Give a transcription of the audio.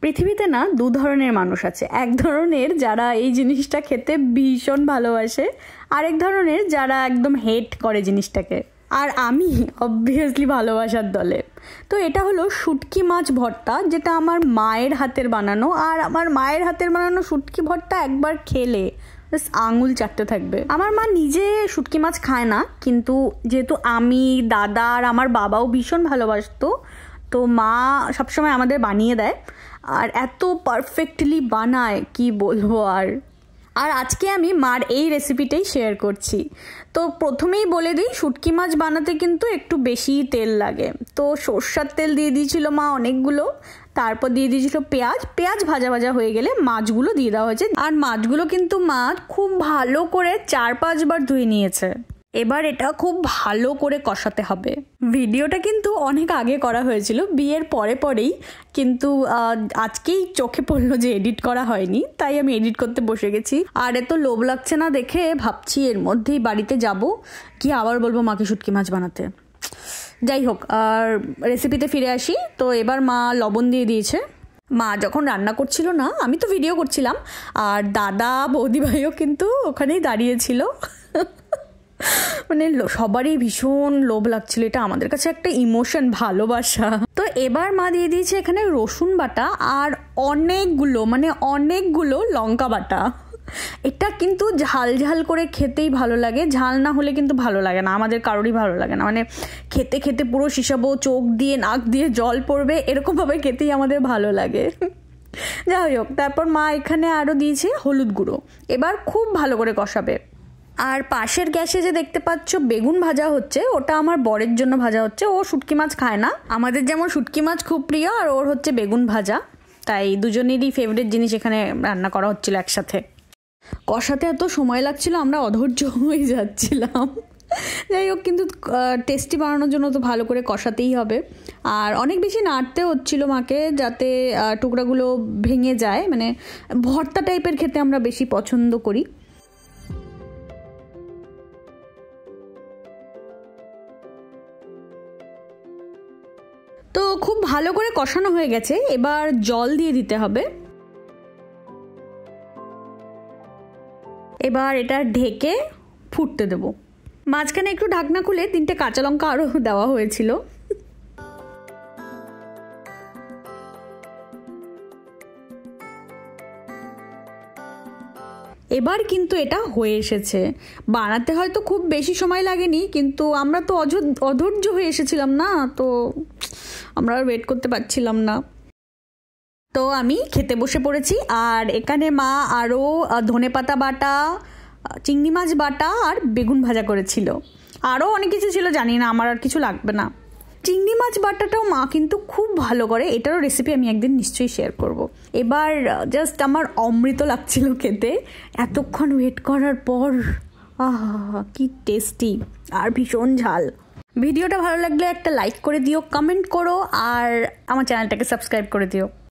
পৃথিবীতে না দু ধরনের মানুষ আছে। এক ধরনের যারা এই জিনিসটা খেতে ভীষণ ভালোবাসে, আরেক ধরনের যারা একদম হেট করে জিনিসটাকে। আর আমি অবভিয়াসলি ভালোবাসার দলে। তো এটা হলো শুটকি মাছ ভর্তা, যেটা আমার মায়ের হাতের বানানো। আর আমার মায়ের হাতের বানানো শুটকি ভর্তা একবার খেলে আঙুল চাটতে থাকবে। আমার মা নিজে শুটকি মাছ খায় না, কিন্তু যেহেতু আমি, দাদা আর আমার বাবাও ভীষণ ভালোবাসতো, তো মা সবসময় আমাদের বানিয়ে দেয়। আর এত পারফেক্টলি বানায় কি বলবো। আর আজকে আমি মার এই রেসিপিটাই শেয়ার করছি। তো প্রথমেই বলে দিই, শুটকি মাছ বানাতে কিন্তু একটু বেশি তেল লাগে। তো সর্ষার তেল দিয়ে দিয়েছিল মা অনেকগুলো, তারপর দিয়ে দিয়েছিল পেঁয়াজ ভাজা ভাজা হয়ে গেলে মাছগুলো দিয়ে দেওয়া হয়েছে। আর মাছগুলো কিন্তু মা খুব ভালো করে 4-5 বার ধুয়ে নিয়েছে। এবার এটা খুব ভালো করে কষাতে হবে। ভিডিওটা কিন্তু অনেক আগে করা হয়েছিল, বিয়ের পরেই, কিন্তু আজকেই চোখে পড়লো যে এডিট করা হয়নি, তাই আমি এডিট করতে বসে গেছি। আর এত লোভ লাগছে না দেখে ভাবছি এর মধ্যেই বাড়িতে যাব, কি আবার বলবো মাকে শুটকি মাছ বানাতে। যাই হোক, আর রেসিপিতে ফিরে আসি। তো এবার মা লবণ দিয়ে দিয়েছে। মা যখন রান্না করছিল না, আমি তো ভিডিও করছিলাম, আর দাদা বৌদি ভাইও কিন্তু ওখানেই দাঁড়িয়েছিল। মানে সবারই ভীষণ লোভ লাগছিল, এটা আমাদের কাছে একটা ইমোশন, ভালোবাসা। তো এবার মা দিয়ে দিয়েছে এখানে রসুন বাটা আর অনেকগুলো লঙ্কা বাটা। এটা কিন্তু ঝাল ঝাল করে খেতেই ভালো লাগে, ঝাল না হলে কিন্তু ভালো লাগে না, আমাদের কারোরই ভালো লাগে না। মানে খেতে খেতে পুরো শিশাবো, চোখ দিয়ে নাক দিয়ে জল পড়বে, এরকমভাবে খেতেই আমাদের ভালো লাগে। যাই হোক, তারপর মা এখানে আরও দিয়েছে হলুদ গুঁড়ো। এবার খুব ভালো করে কষাবে। আর পাশের গ্যাসে যে দেখতে পাচ্ছ বেগুন ভাজা হচ্ছে, ওটা আমার বরের জন্য ভাজা হচ্ছে। ও শুটকি মাছ খায় না, আমাদের যেমন শুটকি মাছ খুব প্রিয়, আর ওর হচ্ছে বেগুন ভাজা, তাই দুজনেরই ফেভারিট জিনিস এখানে রান্না করা হচ্ছিল একসাথে। কষাতে এত সময় লাগছিল, আমরা অধৈর্য হয়ে যাচ্ছিলাম। যাই হোক, কিন্তু টেস্টি বানানোর জন্য তো ভালো করে কষাতেই হবে। আর অনেক বেশি নাড়তে হচ্ছিল মাকে, যাতে টুকরাগুলো ভেঙে যায়। মানে ভর্তা টাইপের খেতে আমরা বেশি পছন্দ করি। তো খুব ভালো করে কষানো হয়ে গেছে, এবার জল দিয়ে দিতে হবে। এবার এটা ঢেকে ফুটতে দেব। মাঝখানে একটু ঢাকনা খুলে 3টে কাঁচা লঙ্কা আরও দেওয়া হয়েছিল। এবার কিন্তু এটা হয়ে এসেছে। বানাতে হয়তো খুব বেশি সময় লাগেনি, কিন্তু আমরা তো অধৈর্য হয়ে এসেছিলাম না, তো আমরা আর ওয়েট করতে পারছিলাম না। তো আমি খেতে বসে পড়েছি। আর এখানে মা আরও ধনেপাতা বাটা, চিংড়ি মাছ বাটা আর বেগুন ভাজা করেছিল। আরও অনেক কিছু ছিল, জানি না, আমার আর কিছু লাগবে না। চিংড়ি মাছ বাটাটাও মা কিন্তু খুব ভালো করে, এটারও রেসিপি আমি একদিন নিশ্চয়ই শেয়ার করব। এবার জাস্ট আমার অমৃত লাগছিল খেতে, এতক্ষণ ওয়েট করার পর। আহা কি টেস্টি, আর ভীষণ ঝাল। ভিডিওটা ভালো লাগলে একটা লাইক করে দিও, কমেন্ট করো, আর আমার চ্যানেলটাকে সাবস্ক্রাইব করে দিও।